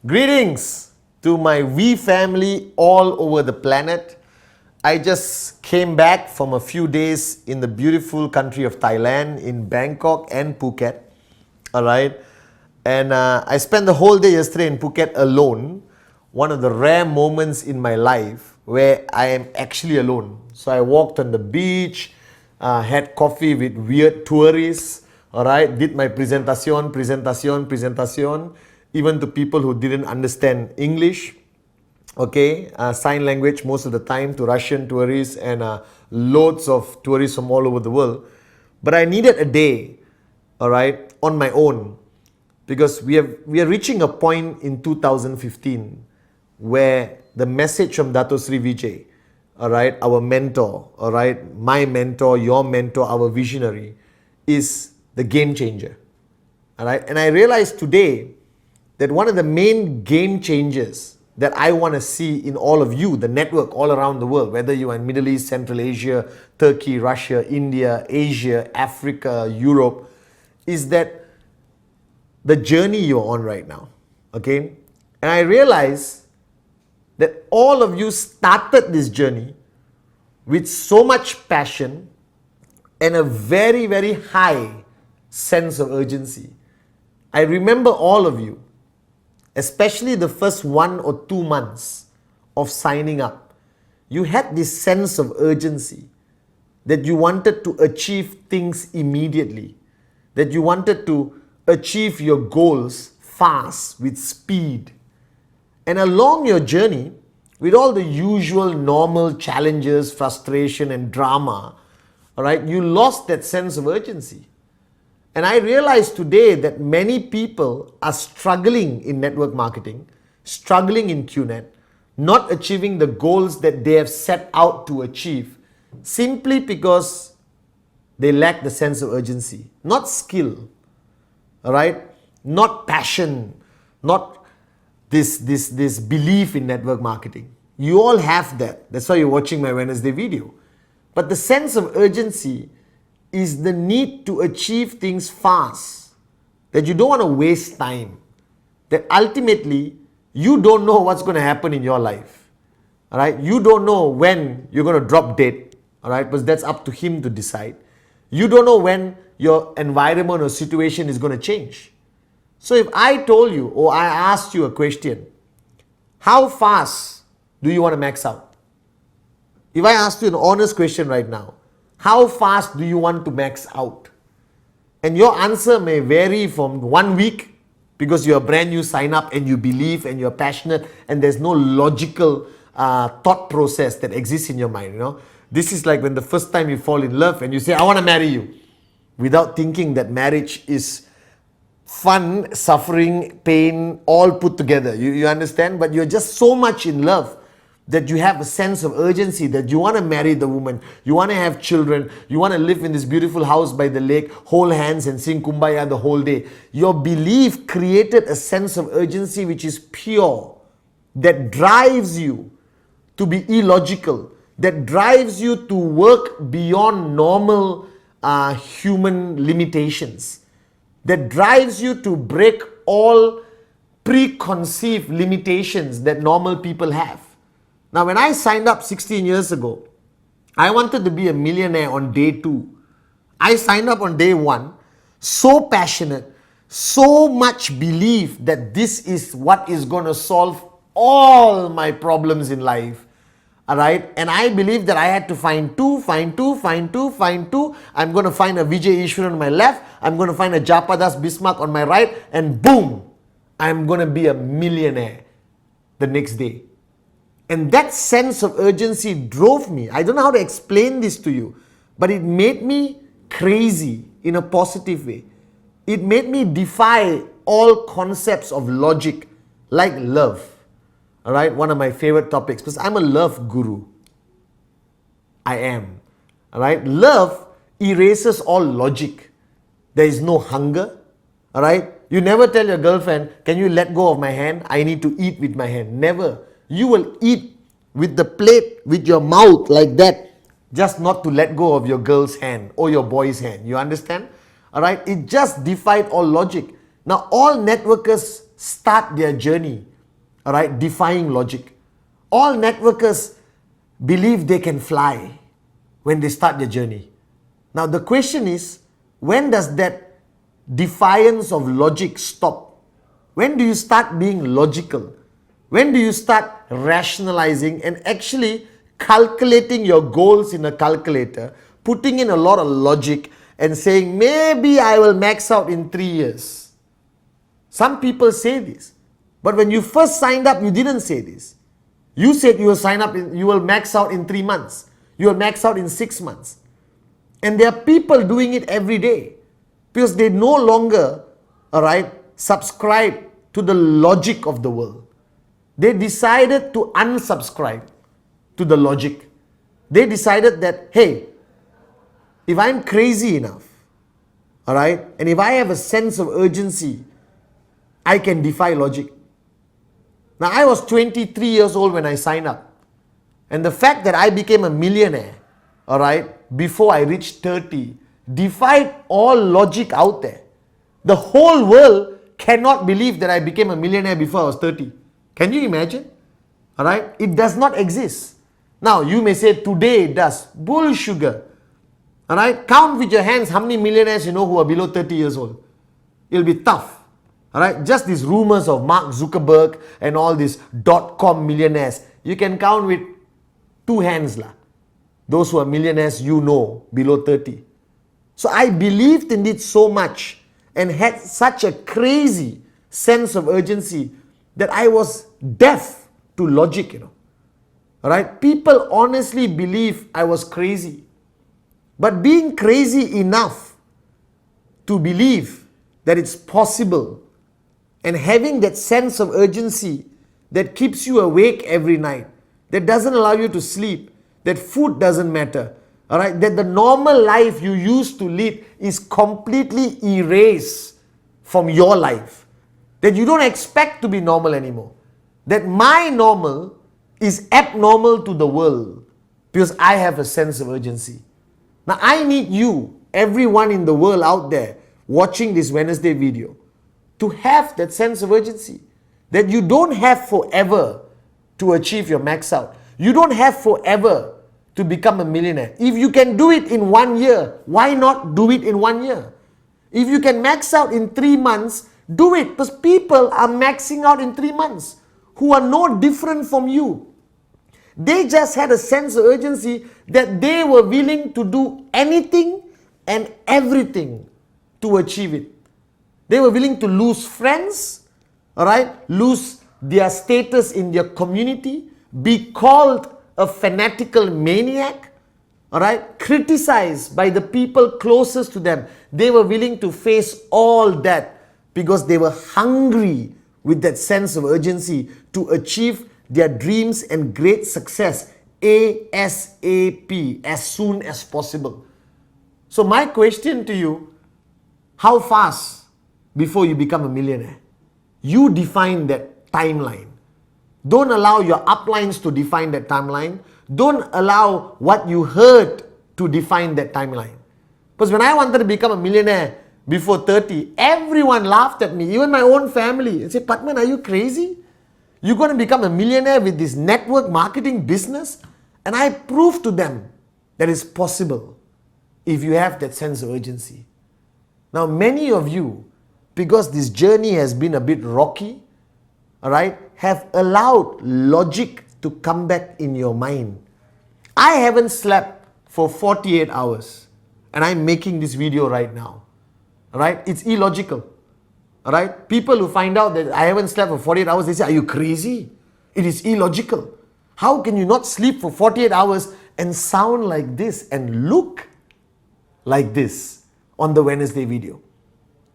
Greetings to my V family all over the planet. I just came back from a few days in the beautiful country of Thailand, in Bangkok and Phuket. Alright, and I spent the whole day yesterday in Phuket alone. One of the rare moments in my life where I am actually alone. So I walked on the beach, had coffee with weird tourists, alright, did my presentation, even to people who didn't understand English, okay, sign language most of the time to Russian tourists and loads of tourists from all over the world. But I needed a day, alright, on my own, because we are reaching a point in 2015 where the message from Dato Sri Vijay, alright, our mentor, alright, my mentor, your mentor, our visionary, is the game changer. Alright, and I realized today that one of the main game changers that I want to see in all of you, the network all around the world, whether you are in Middle East, Central Asia, Turkey, Russia, India, Asia, Africa, Europe, is that the journey you're on right now, okay? And I realize that all of you started this journey with so much passion and a very, very high sense of urgency. I remember all of you, especially the first 1 or 2 months of signing up, you had this sense of urgency that you wanted to achieve things immediately, that you wanted to achieve your goals fast, with speed. And along your journey, with all the usual normal challenges, frustration and drama, all right, you lost that sense of urgency. And I realized today that many people are struggling in network marketing, struggling in QNet, not achieving the goals that they have set out to achieve simply because they lack the sense of urgency, not skill, all right, not passion, not this belief in network marketing. You all have that. That's why you're watching my Wednesday video. But the sense of urgency is the need to achieve things fast, that you don't want to waste time, that ultimately you don't know what's going to happen in your life, all right? You don't know when you're going to drop dead, all right? Because that's up to him to decide. You don't know when your environment or situation is going to change. So if I told you, or I asked you a question, how fast do you want to max out? If I asked you an honest question right now, how fast do you want to max out? And your answer may vary from 1 week, because you're a brand new sign up and you believe and you're passionate and there's no logical thought process that exists in your mind. You know, this is like when the first time you fall in love and you say, I want to marry you, without thinking that marriage is fun, suffering, pain, all put together. You understand? But you're just so much in love that you have a sense of urgency, that you want to marry the woman, you want to have children, you want to live in this beautiful house by the lake, hold hands and sing Kumbaya the whole day. Your belief created a sense of urgency which is pure, that drives you to be illogical, that drives you to work beyond normal human limitations, that drives you to break all preconceived limitations that normal people have. Now, when I signed up 16 years ago, I wanted to be a millionaire on day 2. I signed up on day 1, so passionate, so much belief that this is what is going to solve all my problems in life. Alright, and I believe that I had to find two. I'm going to find a Vijay Ishwaran on my left, I'm going to find a Japadas Bismarck on my right, and boom, I'm going to be a millionaire the next day. And that sense of urgency drove me. I don't know how to explain this to you, but it made me crazy in a positive way. It made me defy all concepts of logic, like love. All right, one of my favorite topics, because I'm a love guru. I am. All right, love erases all logic. There is no hunger. All right, you never tell your girlfriend, can you let go of my hand? I need to eat with my hand. Never. You will eat with the plate, with your mouth like that, just not to let go of your girl's hand or your boy's hand. You understand? Alright, it just defied all logic. Now all networkers start their journey, alright, defying logic. All networkers believe they can fly when they start their journey. Now the question is, when does that defiance of logic stop? When do you start being logical? When do you start rationalizing and actually calculating your goals in a calculator, putting in a lot of logic and saying, maybe I will max out in 3 years? Some people say this, but when you first signed up, you didn't say this. You said you will sign up, you will max out in 3 months. You will max out in 6 months. And there are people doing it every day because they no longer, subscribe to the logic of the world. They decided to unsubscribe to the logic. They decided that, hey, if I'm crazy enough, and if I have a sense of urgency, I can defy logic. Now, I was 23 years old when I signed up. And the fact that I became a millionaire, before I reached 30, defied all logic out there. The whole world cannot believe that I became a millionaire before I was 30. Can you imagine? It does not exist. Now, you may say today it does. Bull sugar. Count with your hands how many millionaires you know who are below 30 years old. It'll be tough. Just these rumors of Mark Zuckerberg and all these .com millionaires, you can count with 2 hands lah. Those who are millionaires you know below 30. So I believed in it so much and had such a crazy sense of urgency that I was deaf to logic, People honestly believe I was crazy. But being crazy enough to believe that it's possible and having that sense of urgency that keeps you awake every night, that doesn't allow you to sleep, that food doesn't matter, that the normal life you used to lead is completely erased from your life, that you don't expect to be normal anymore, that my normal is abnormal to the world because I have a sense of urgency. Now I need you, everyone in the world out there watching this Wednesday video, to have that sense of urgency, that you don't have forever to achieve your max out. You don't have forever to become a millionaire. If you can do it in 1 year, why not do it in 1 year? If you can max out in 3 months, do it, because people are maxing out in 3 months who are no different from you. They just had a sense of urgency that they were willing to do anything and everything to achieve it. They were willing to lose friends, lose their status in their community, be called a fanatical maniac, criticized by the people closest to them. They were willing to face all that because they were hungry with that sense of urgency to achieve their dreams and great success ASAP, as soon as possible. So my question to you, how fast before you become a millionaire? You define that timeline. Don't allow your uplines to define that timeline. Don't allow what you heard to define that timeline. Because when I wanted to become a millionaire before 30, everyone laughed at me, even my own family, and said, Pathman, are you crazy? You're going to become a millionaire with this network marketing business? And I proved to them that it's possible if you have that sense of urgency. Now, many of you, because this journey has been a bit rocky, have allowed logic to come back in your mind. I haven't slept for 48 hours and I'm making this video right now. It's illogical. People who find out that I haven't slept for 48 hours, they say, are you crazy? It is illogical. How can you not sleep for 48 hours and sound like this and look like this on the Wednesday video?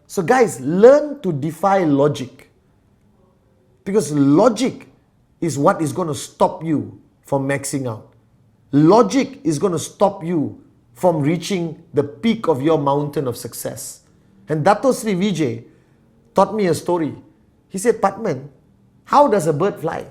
So guys, learn to defy logic. Because logic is what is going to stop you from maxing out. Logic is going to stop you from reaching the peak of your mountain of success. And Dato Sri Vijay taught me a story. He said, Pathman, how does a bird fly?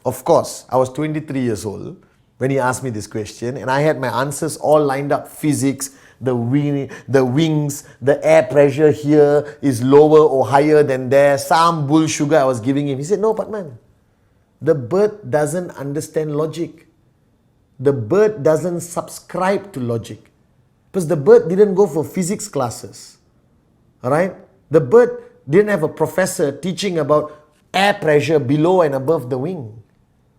Of course, I was 23 years old when he asked me this question, and I had my answers all lined up. Physics, the wings, the air pressure here is lower or higher than there. Some bull sugar I was giving him. He said, no, Pathman, the bird doesn't understand logic. The bird doesn't subscribe to logic. Because the bird didn't go for physics classes. Alright? The bird didn't have a professor teaching about air pressure below and above the wing.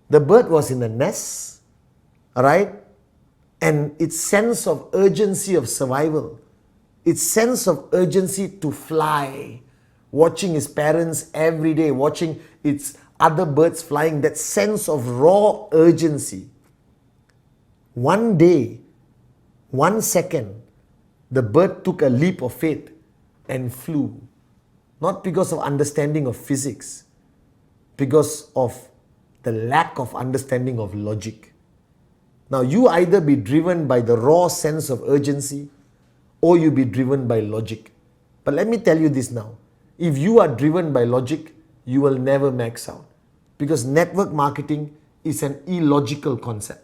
The bird was in the nest, alright? And its sense of urgency of survival, its sense of urgency to fly, watching his parents every day, watching its other birds flying, that sense of raw urgency. One day, 1 second, the bird took a leap of faith and flew. Not because of understanding of physics, because of the lack of understanding of logic. Now, you either be driven by the raw sense of urgency or you be driven by logic. But let me tell you this now. If you are driven by logic, you will never max out. Because network marketing is an illogical concept.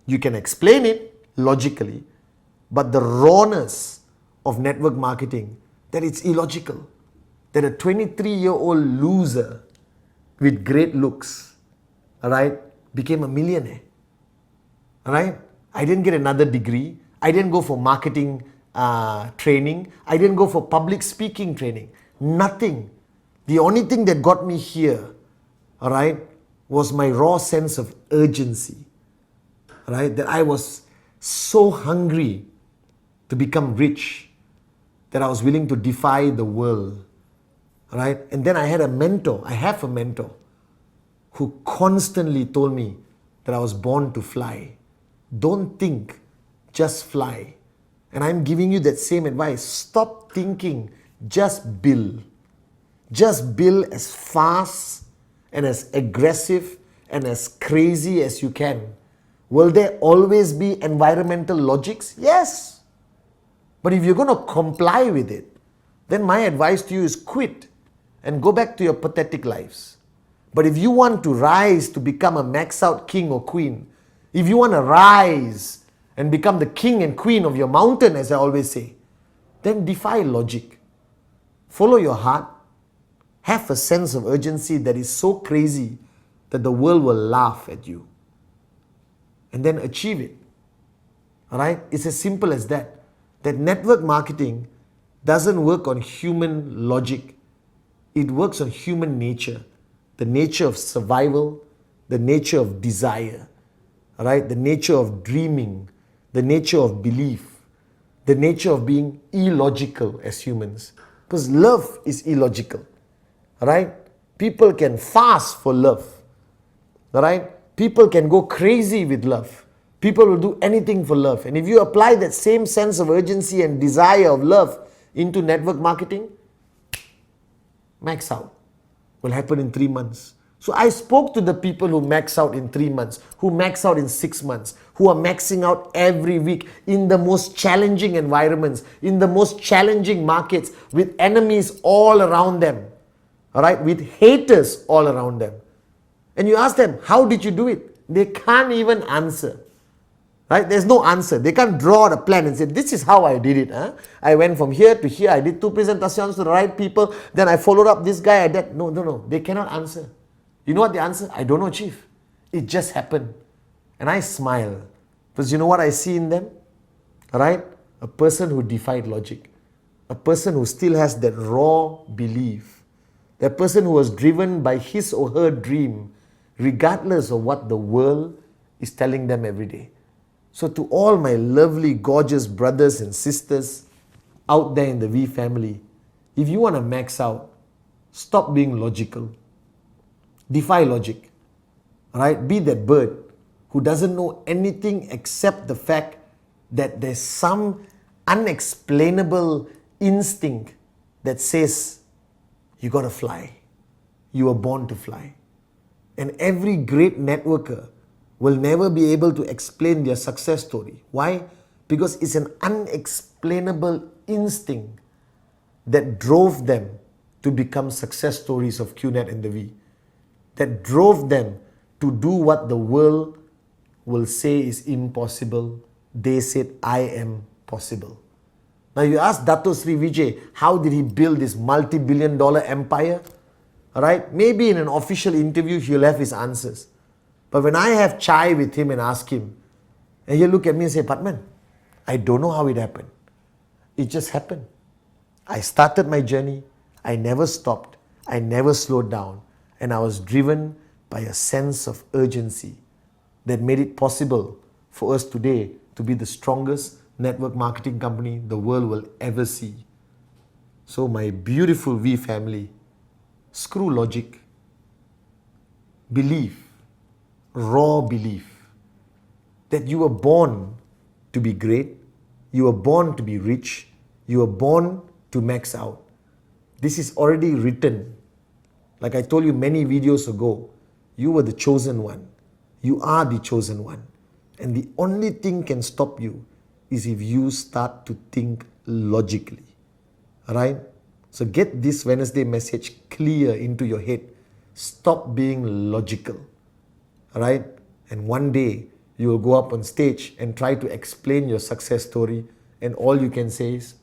You can explain it logically, but the rawness of network marketing, that it's illogical. That a 23-year-old loser with great looks, alright, became a millionaire. Alright? I didn't get another degree. I didn't go for marketing training. I didn't go for public speaking training. Nothing. The only thing that got me here, alright, was my raw sense of urgency. Alright? That I was so hungry to become rich that I was willing to defy the world. Right? And then I had a mentor, I have a mentor who constantly told me that I was born to fly. Don't think, just fly. And I'm giving you that same advice. Stop thinking, just build. Just build as fast and as aggressive and as crazy as you can. Will there always be environmental logics? Yes. But if you're going to comply with it, then my advice to you is quit and go back to your pathetic lives. But if you want to rise to become a max out king or queen, if you want to rise and become the king and queen of your mountain, as I always say, then defy logic. Follow your heart. Have a sense of urgency that is so crazy that the world will laugh at you. And then achieve it. Alright? It's as simple as that. That network marketing doesn't work on human logic. It works on human nature, the nature of survival, the nature of desire, right? The nature of dreaming, the nature of belief, the nature of being illogical as humans. Because love is illogical, right? People can fast for love, right? People can go crazy with love. People will do anything for love. And if you apply that same sense of urgency and desire of love into network marketing, max out will happen in 3 months. So I spoke to the people who max out in 3 months, who max out in 6 months, who are maxing out every week in the most challenging environments, in the most challenging markets, with enemies all around them, all right, with haters all around them. And you ask them, how did you do it? They can't even answer. Right? There's no answer. They can't draw the plan and say, this is how I did it. Huh? I went from here to here. I did 2 presentations to the right people. Then I followed up this guy. I did. No. They cannot answer. You know what the answer? I don't know, Chief. It just happened. And I smile. Because you know what I see in them? Right? A person who defied logic. A person who still has that raw belief. That person who was driven by his or her dream, regardless of what the world is telling them every day. So to all my lovely, gorgeous brothers and sisters out there in the V family, if you want to max out, stop being logical. Defy logic. Alright? Be that bird who doesn't know anything except the fact that there's some unexplainable instinct that says, you got to fly. You were born to fly. And every great networker will never be able to explain their success story. Why? Because it's an unexplainable instinct that drove them to become success stories of QNet and the V. That drove them to do what the world will say is impossible, they said, I am possible. Now you ask Dato Sri Vijay, how did he build this multi-billion-dollar empire? All right, maybe in an official interview he'll have his answers. But when I have chai with him and ask him, and he'll look at me and say, Pathman, I don't know how it happened. It just happened. I started my journey. I never stopped. I never slowed down. And I was driven by a sense of urgency that made it possible for us today to be the strongest network marketing company the world will ever see. So my beautiful V family, screw logic. Believe, raw belief, that you were born to be great, you were born to be rich, you were born to max out. This is already written. Like I told you many videos ago, you were the chosen one. You are the chosen one. And the only thing can stop you is if you start to think logically. Alright? So get this Wednesday message clear into your head. Stop being logical. Alright? And one day, you will go up on stage and try to explain your success story, and all you can say is,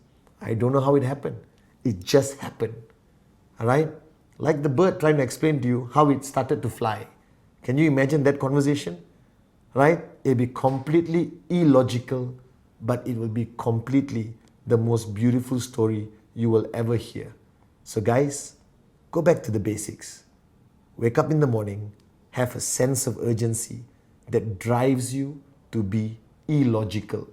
I don't know how it happened. It just happened. Alright? Like the bird trying to explain to you how it started to fly. Can you imagine that conversation? Right? It'll be completely illogical, but it will be completely the most beautiful story you will ever hear. So guys, go back to the basics. Wake up in the morning, have a sense of urgency that drives you to be illogical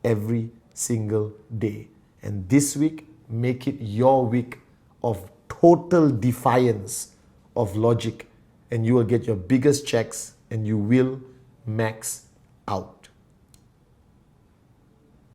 every single day. And this week, make it your week of total defiance of logic, and you will get your biggest checks and you will max out.